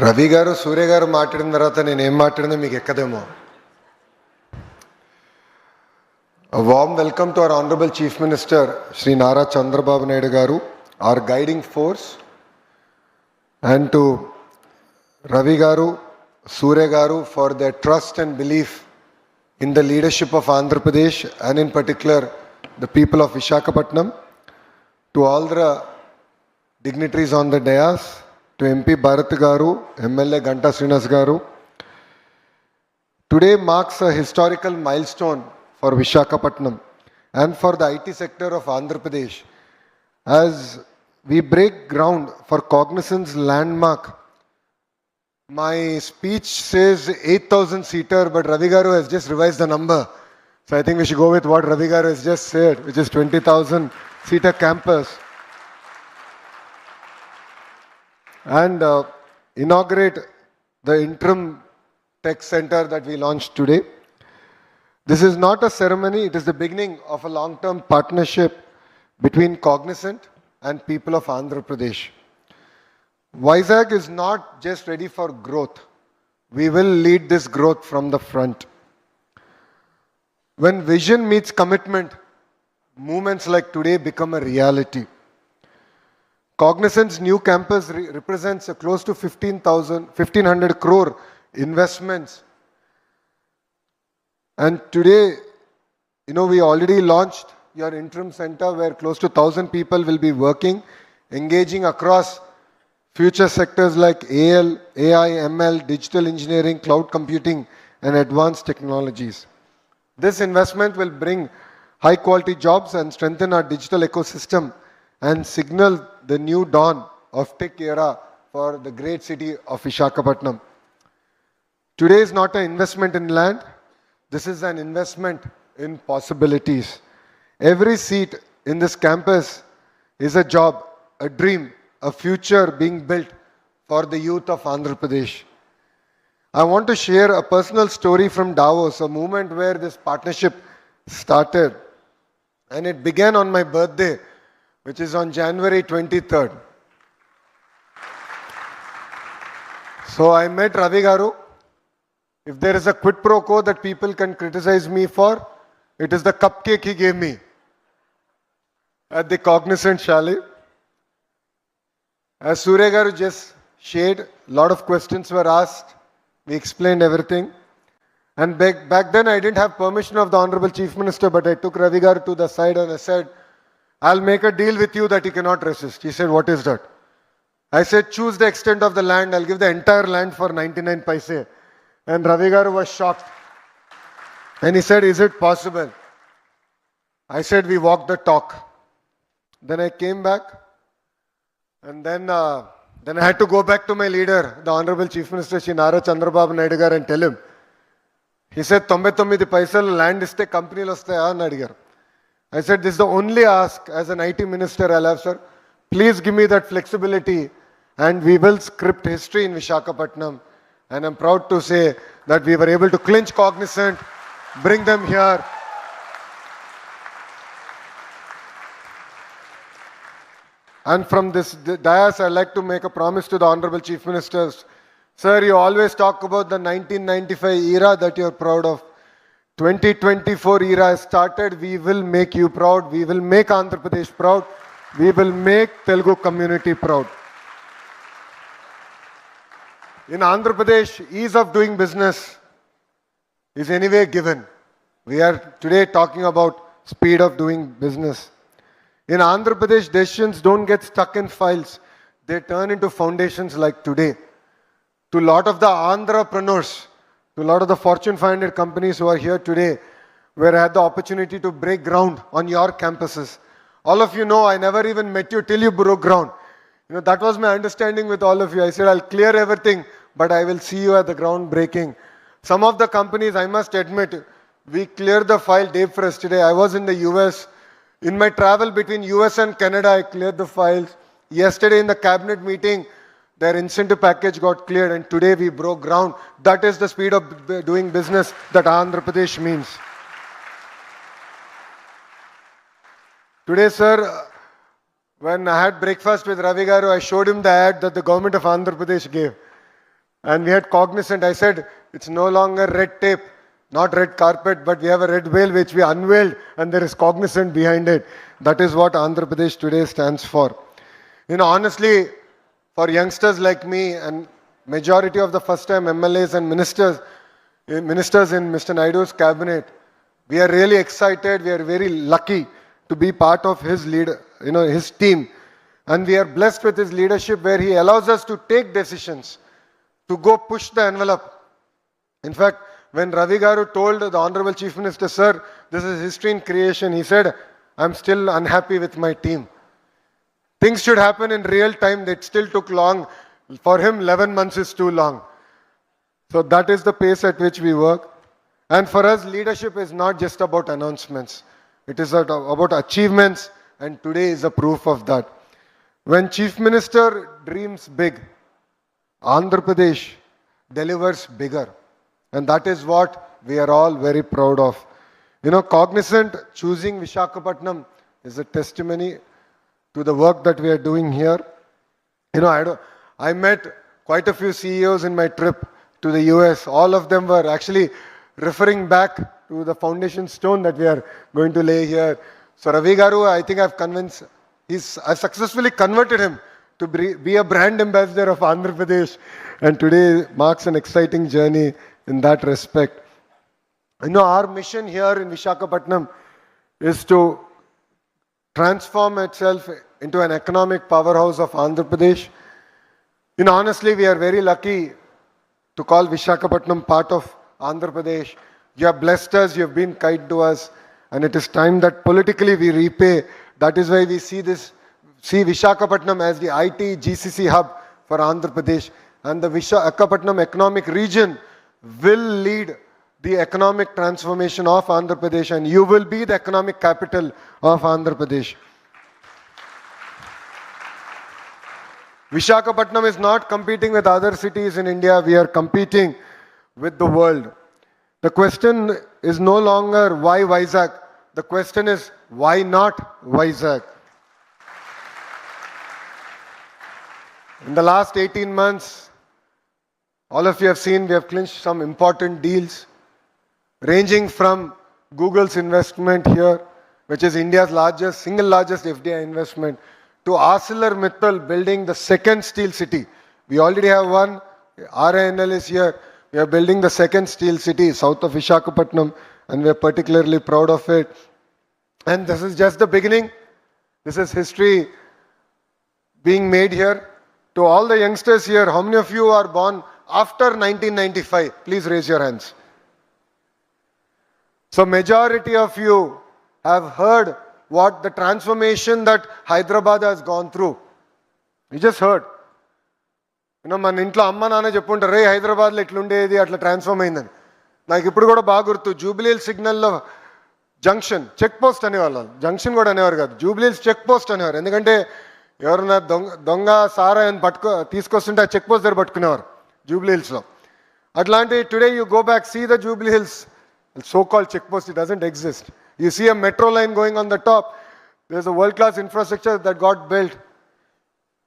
రవి గారు సూర్య గారు మాట్లాడిన తర్వాత నేను ఏం మాట్లాడినా మీకు ఎక్కదేమో. A warm welcome to our Honorable Chief Minister Shri Nara Chandrababu Naidu garu, our guiding force, and to Ravi garu, Surya garu for their trust and belief in the leadership of Andhra Pradesh and in particular the people of Visakhapatnam, to all the dignitaries on the dais, to MP Bharat garu, MLA Ganta Srinas garu. Today marks a historical milestone for Visakhapatnam and for the IT sector of Andhra Pradesh as we break ground for Cognizant's landmark. My speech says 8,000 seater, but Ravi garu has just revised the number. So I think we should go with what Ravi garu has just said, which is 20,000 seater campus. And inaugurate the interim tech center that we launched today. This is not a ceremony, it is the beginning of a long-term partnership between Cognizant and people of Andhra Pradesh. Vyzag is not just ready for growth. We will lead this growth from the front. When vision meets commitment, movements like today become a reality. Cognizant's new campus represents a close to 1,500 crore investments. And today, we already launched your interim center where close to 1,000 people will be working, engaging across future sectors like AL, AI, ML, digital engineering, cloud computing, and advanced technologies. This investment will bring high quality jobs and strengthen our digital ecosystem and signal the new dawn of tech era for the great city of Visakhapatnam. Today is not an investment in land. This is an investment in possibilities. Every seat in this campus is a job, a dream, a future being built for the youth of Andhra Pradesh. I want to share a personal story from Davos, a moment where this partnership started. And it began on my birthday, which is on January 23rd. So I met Ravi garu. If there is a quid pro quo that people can criticize me for, it is the cupcake he gave me at the Cognizant Chalet. As Surya garu just shared, a lot of questions were asked. We explained everything. And back then I didn't have permission of the Honorable Chief Minister, but I took Ravi garu to the side and I said, I'll make a deal with you that you cannot resist. He said, what is that? I said, choose the extent of the land. I'll give the entire land for 99 paise. And Ravi garu was shocked. And he said, is it possible? I said, we walk the talk. Then I came back. And then I had to go back to my leader, the Honorable Chief Minister, Shri Nara Chandrababu Naidu garu, and tell him. He said, 99 paisal land iste company lo vastaya ani adigaru. I said, this is the only ask as an IT minister I'll have, sir. Please give me that flexibility and we will script history in Visakhapatnam. And I'm proud to say that we were able to clinch Cognizant, bring them here. And from this dais, I'd like to make a promise to the Honorable Chief Ministers. Sir, you always talk about the 1995 era that you're proud of. 2024 era has started. We will make you proud. We will make Andhra Pradesh proud. We will make Telugu community proud. In Andhra Pradesh, ease of doing business is anyway given. We are today talking about speed of doing business. In Andhra Pradesh, decisions don't get stuck in files. They turn into foundations like today. To a lot of the entrepreneurs, to a lot of the Fortune 500 companies who are here today, where I had the opportunity to break ground on your campuses. All of you know, I never even met you till you broke ground. That was my understanding with all of you. I said, I'll clear everything, but I will see you at the ground breaking. Some of the companies, I must admit, we cleared the file day first today. I was in the US. In my travel between US and Canada, I cleared the files. Yesterday in the cabinet meeting, their incentive package got cleared and today we broke ground. That is the speed of doing business that Andhra Pradesh means. Today, sir, when I had breakfast with Ravi garu, I showed him the ad that the government of Andhra Pradesh gave. And we had Cognizant. I said, it's no longer red tape, not red carpet, but we have a red veil which we unveiled and there is Cognizant behind it. That is what Andhra Pradesh today stands for. Honestly, for youngsters like me and majority of the first-time MLAs and ministers in Mr. Naidu's cabinet, we are really excited. We are very lucky to be part of his his team. And we are blessed with his leadership where he allows us to take decisions, to go push the envelope. In fact, when Ravi Garu told the Honorable Chief Minister, sir, this is history in creation, he said, I'm still unhappy with my team. Things should happen in real time. That still took long. For him, 11 months is too long. So that is the pace at which we work. And for us, leadership is not just about announcements. It is about achievements, and today is a proof of that. When Chief Minister dreams big, Andhra Pradesh delivers bigger. And that is what we are all very proud of. Cognizant choosing Visakhapatnam is a testimony to the work that we are doing here. I met quite a few CEOs in my trip to the US. All of them were actually referring back to the foundation stone that we are going to lay here. So Ravi Garu, I think I've successfully converted him to be a brand ambassador of Andhra Pradesh. And today marks an exciting journey in that respect. Our mission here in Visakhapatnam is to transform itself into an economic powerhouse of Andhra Pradesh. Honestly, we are very lucky to call Visakhapatnam part of Andhra Pradesh. You have blessed us, you have been kind to us, and it is time that politically we repay. That is why we see Visakhapatnam as the IT GCC hub for Andhra Pradesh. And the Visakhapatnam economic region will lead the economic transformation of Andhra Pradesh, and you will be the economic capital of Andhra Pradesh. Visakhapatnam is not competing with other cities in India. We are competing with the world. The question is no longer why Vyzag. The question is why not Vyzag? In the last 18 months, all of you have seen we have clinched some important deals, ranging from Google's investment here, which is India's single largest FDI investment, to ArcelorMittal building the second steel city. We already have one. RINL is here. We are building the second steel city south of Visakhapatnam, and we are particularly proud of it. And this is just the beginning. This is history being made here. To all the youngsters here, how many of you are born after 1995? Please raise your hands. So majority of you have heard what the transformation that Hyderabad has gone through. You just heard. మన ఇంట్లో అమ్మ నాన్న చెప్పుంటారు రే హైదరాబాద్లో ఇట్లుండేది అట్లా transform అయిందని. నాకు ఇప్పుడు కూడా బాగా గుర్తు, జూబ్లీహిల్స్ సిగ్నల్లో జంక్షన్ చెక్ పోస్ట్ అనేవాళ్ళు. జంక్షన్ కూడా అనేవారు కాదు, జూబ్లీహిల్స్ చెక్ పోస్ట్ అనేవారు. ఎందుకంటే ఎవరన్నా దొంగ సారా అని తీసుకొస్తుంటే ఆ చెక్ పోస్ట్ దగ్గర పట్టుకునేవారు జూబ్లీహిల్స్లో. అట్లాంటి today you go back, see the Jubilee Hills so-called check post, it doesn't exist. You see a metro line going on the top. There's a world-class infrastructure that got built.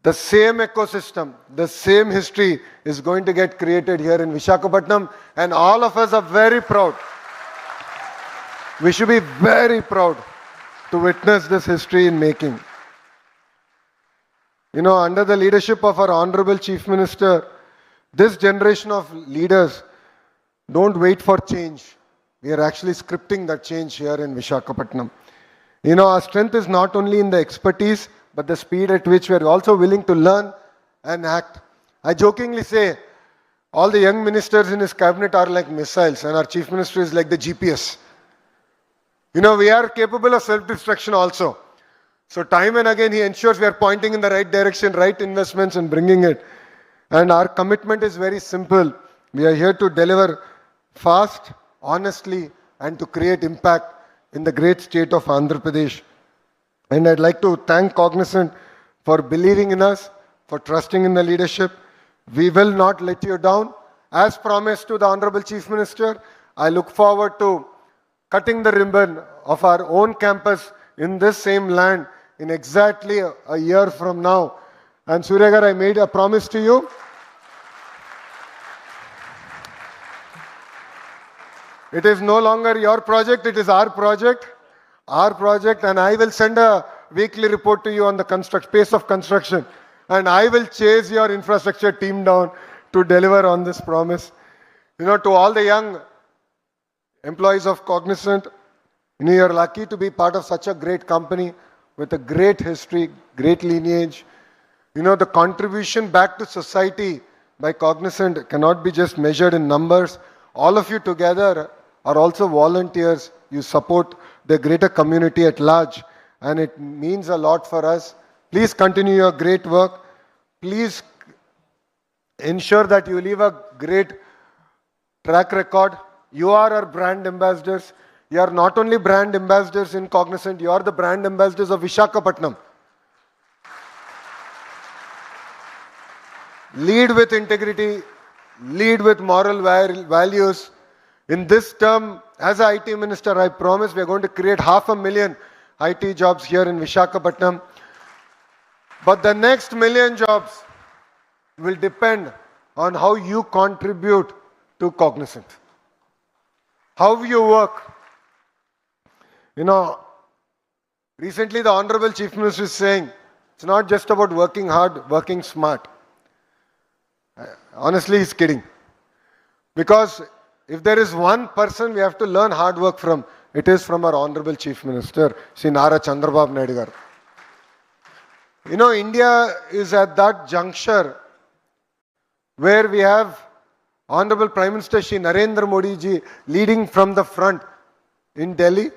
The same ecosystem, the same history is going to get created here in Visakhapatnam, and all of us are very proud. We should be very proud to witness this history in making. Under the leadership of our Honorable Chief Minister, this generation of leaders don't wait for change. We are actually scripting that change here in Visakhapatnam. Our strength is not only in the expertise, but the speed at which we are also willing to learn and act. I jokingly say, all the young ministers in his cabinet are like missiles, and our chief minister is like the GPS. We are capable of self-destruction also. So time and again, he ensures we are pointing in the right direction, right investments, and bringing it. And our commitment is very simple. We are here to deliver fast, honestly, and to create impact in the great state of Andhra Pradesh. And I'd like to thank Cognizant for believing in us, for trusting in the leadership. We will not let you down. As promised to the Honorable Chief Minister, I look forward to cutting the ribbon of our own campus in this same land in exactly a year from now. And Suryagar, I made a promise to you. It is no longer your project, it is our project. Our project, and I will send a weekly report to you on the pace of construction. And I will chase your infrastructure team down to deliver on this promise. To all the young employees of Cognizant, you're lucky to be part of such a great company with a great history, great lineage. The contribution back to society by Cognizant cannot be just measured in numbers. All of you together are also volunteers. You support the greater community at large, and it means a lot for us. Please continue your great work. Please ensure that you leave a great track record. You are our brand ambassadors. You are not only brand ambassadors in Cognizant, you are the brand ambassadors of Visakhapatnam. Lead with integrity, lead with moral values. In this term, as an IT minister, I promise we are going to create 500,000 IT jobs here in Visakhapatnam. But the next million jobs will depend on how you contribute to Cognizant. How you work. Recently the Honorable Chief Minister is saying, it's not just about working hard, working smart. Honestly, he's kidding. Because if there is one person we have to learn hard work from, it is from our Honorable Chief Minister, Sri Nara Chandrababu Naidu garu. India is at that juncture where we have Honorable Prime Minister Shri Narendra Modi ji leading from the front in Delhi.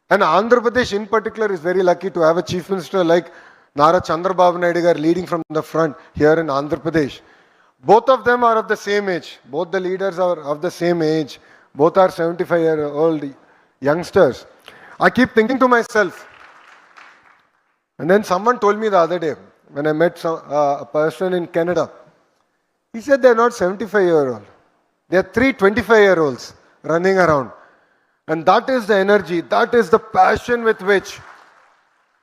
And Andhra Pradesh in particular is very lucky to have a Chief Minister like Nara Chandrababu Naidu garu leading from the front here in Andhra Pradesh. Both of them are of the same age. Both the leaders are of the same age. Both are 75-year-old youngsters. I keep thinking to myself, and then someone told me the other day, when I met a person in Canada, he said they're not 75-year-old. They're 3 25-year-olds running around. And that is the energy, that is the passion with which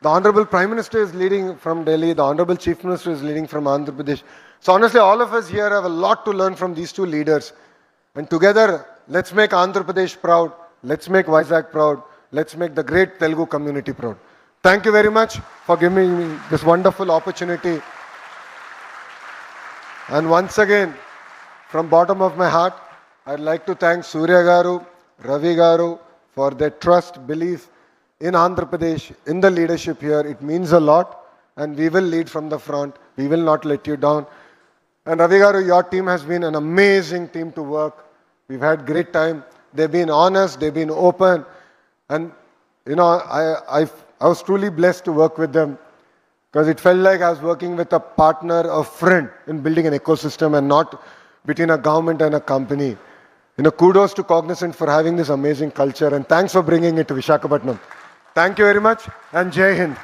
the Honorable Prime Minister is leading from Delhi, the Honorable Chief Minister is leading from Andhra Pradesh. So honestly, all of us here have a lot to learn from these two leaders. And together, let's make Andhra Pradesh proud, let's make Vyzag proud, let's make the great Telugu community proud. Thank you very much for giving me this wonderful opportunity. And once again, from bottom of my heart, I'd like to thank Surya Garu, Ravi Garu for their trust, belief in Andhra Pradesh, in the leadership here. It means a lot, and we will lead from the front. We will not let you down. And Ravi Garu, your team has been an amazing team to work. We've had great time. They've been honest, they've been open. And, I was truly blessed to work with them because it felt like I was working with a partner, a friend in building an ecosystem and not between a government and a company. Kudos to Cognizant for having this amazing culture, and thanks for bringing it to Visakhapatnam. Thank you very much, and Jai Hind.